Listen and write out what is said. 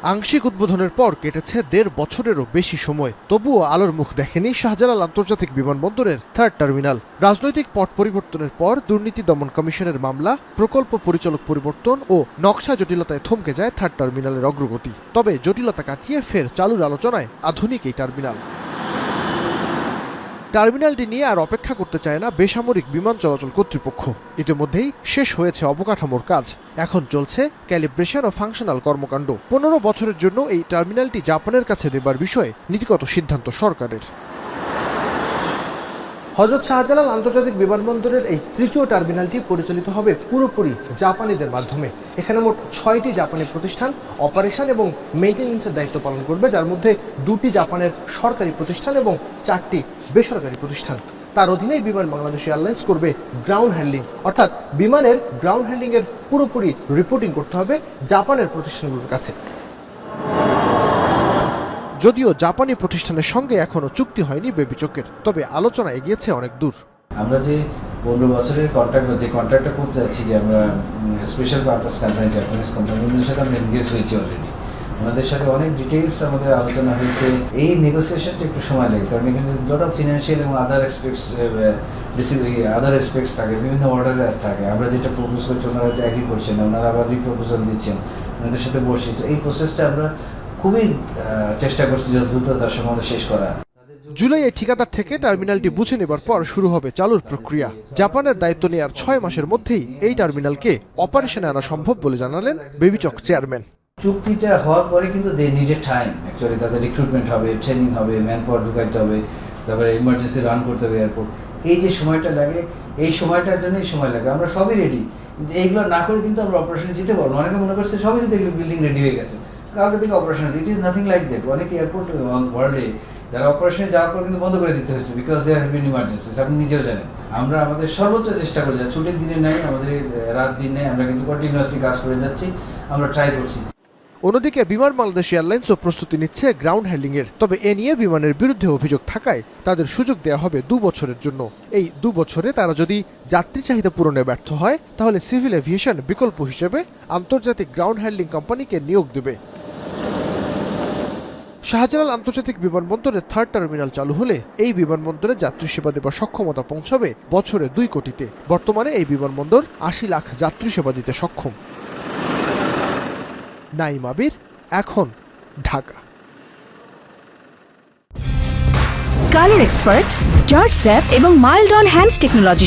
আংশিক উদ্বোধনের পর কেটেছে ১.৫ বছরেরও বেশি সময়, তবুও আলোর মুখ দেখেনি শাহজালাল আন্তর্জাতিক বিমানবন্দরের থার্ড টার্মিনাল। রাজনৈতিক পট পরিবর্তনের পর দুর্নীতি দমন কমিশনের মামলা, প্রকল্প পরিচালক পরিবর্তন ও নকশা জটিলতায় থমকে যায় থার্ড টার্মিনালের অগ্রগতি। তবে জটিলতা কাটিয়ে ফের চালুর আলোচনায় আধুনিক এই টার্মিনাল। টার্মিনালটি নিয়ে আর অপেক্ষা করতে চায় না বেসামরিক বিমান চলাচল কর্তৃপক্ষ। ইতিমধ্যেই শেষ হয়েছে অবকাঠামোর কাজ, এখন চলছে ক্যালিব্রেশন ও ফাংশনাল কর্মকাণ্ড। ১৫ বছরের জন্য এই টার্মিনালটি জাপানের কাছে দেবার বিষয়ে নীতিগত সিদ্ধান্ত সরকারের। হযরত শাহজালাল আন্তর্জাতিক বিমানবন্দরের এই তৃতীয় টার্মিনালটি পরিচালিত হবে পুরোপুরি জাপানিদের মাধ্যমে। এখানে মোট ৬টি জাপানি প্রতিষ্ঠান অপারেশন এবং মেইনটেন্যান্সের দায়িত্ব পালন করবে, যার মধ্যে ২টি জাপানের সরকারি প্রতিষ্ঠান এবং ৪টি বেসরকারি প্রতিষ্ঠান। তার অধীনেই বিমান বাংলাদেশ এয়ারলাইন্স করবে গ্রাউন্ড হ্যান্ডলিং, অর্থাৎ বিমানের গ্রাউন্ড হ্যান্ডলিং এর পুরোপুরি রিপোর্টিং করতে হবে জাপানের প্রতিষ্ঠানগুলোর কাছে। যদিও জাপানি প্রতিষ্ঠানের সঙ্গে এখনো চুক্তি হয়নি বেবিচকের, তবে আলোচনা এগিয়েছে অনেক দূর। আমরা যে ১৫ বছরের কন্ট্রাক্টটা করতে যাচ্ছি, যে আমরা স্পেশাল পারপাস কোম্পানি, জাপানিজ কোম্পানির সাথে আমরা এনগেজ হয়েছি অলরেডি। ওনাদের সাথে অনেক ডিটেইলস আমাদের আলোচনা হয়েছে। এই নেগোসিয়েশনটা একটু সময় লাগে, কারণ এখানে লট অফ ফিনান্সিয়াল এবং আদার এসপেক্টস থাকে, বিভিন্ন অর্ডারে থাকে। আমরা যেটা প্রপোজ করছি ওনারা হয়তো অ্যাগ্রি করছেন না, ওনারা আবার রিপ্রপোজাল দিচ্ছেন, ওনাদের সাথে বসছি। এই প্রসেসটা আমরা খুবই চেষ্টা করছি যত দ্রুত তার সম্বন্ধে শেষ করা। জুলাইয়ে ঠিকাদার থেকে টার্মিনালটি বুঝে নেবার পর শুরু হবে চালুর প্রক্রিয়া। জাপানের দায়িত্ব নেওয়ার ৬ মাসের মধ্যেই এই টার্মিনালকে অপারেশনে আনা সম্ভব বলে জানালেন বেবিচক চেয়ারম্যান। চুক্তিটা হওয়ার পরে কিন্তু দে নিডেড টাইম, অ্যাকচুয়ালি তাদের রিক্রুটমেন্ট হবে, ট্রেনিং হবে, ম্যান পাওয়ার ঢুকাইতে হবে, তারপরে ইমার্জেন্সি রান করতে হবে এয়ারপোর্ট। এই যে সময়টা লাগে, এই সময়টার জন্যই সময় লাগে। আমরা সবই রেডি, কিন্তু এইগুলো না করে কিন্তু আমরা অপারেশনে যেতে পারবো। অনেকে মনে করছে সবই যদি এগুলো বিল্ডিং রেডি হয়ে গেছে, কালকে থেকে operation. It is nothing like that. অনেক এয়ারপোর্ট ওয়ার্ল্ডে যারা অপারেশনে যাওয়ার পর কিন্তু বন্ধ করে দিতে হয়েছে, because they have been emergencies. আপনি নিজেও জানেন। আমরা আমাদের সর্বোচ্চ চেষ্টা করে যাচ্ছি, ছুটির দিনে নাই, আমাদের রাত দিন নেই, আমরা কিন্তু কন্টিনিউয়াসলি কাজ করে যাচ্ছি, আমরা ট্রাই করছি। অন্যদিকে বিমান বাংলাদেশ এয়ারলাইন্সও প্রস্তুতি নিচ্ছে গ্রাউন্ড হ্যান্ডলিং এর। তবে এ নিয়ে বিমানের বিরুদ্ধে অভিযোগ থাকায় তাদের সুযোগ দেওয়া হবে ২ বছরের জন্য। এই ২ বছরে তারা যদি যাত্রী চাহিদা পূরণে ব্যর্থ হয়, তাহলে সিভিল এভিয়েশন বিকল্প হিসেবে আন্তর্জাতিক গ্রাউন্ড হ্যান্ডলিং কোম্পানিকে নিয়োগ দেবে। শাহজালাল আন্তর্জাতিক বিমানবন্দরের থার্ড টার্মিনাল চালু হলে এই বিমানবন্দরে যাত্রী সেবা দেবার সক্ষমতা পৌঁছাবে বছরে ২ কোটিতে। বর্তমানে এই বিমানবন্দর ৮০ লাখ যাত্রী সেবা দিতে সক্ষম। নাইম আবির, এখন, Dhaka. Colour expert, George sap এবং মাইল্ড অন হ্যান্ডস টেকনোলজি